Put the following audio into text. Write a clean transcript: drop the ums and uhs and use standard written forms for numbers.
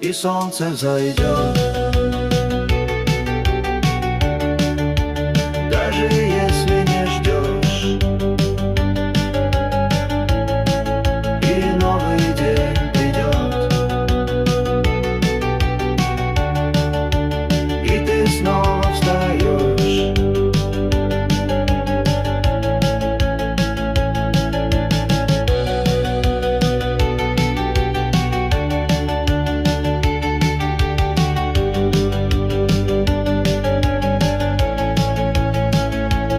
и солнце взойдет. Даже если не ждешь, и новый день придет, и ты снова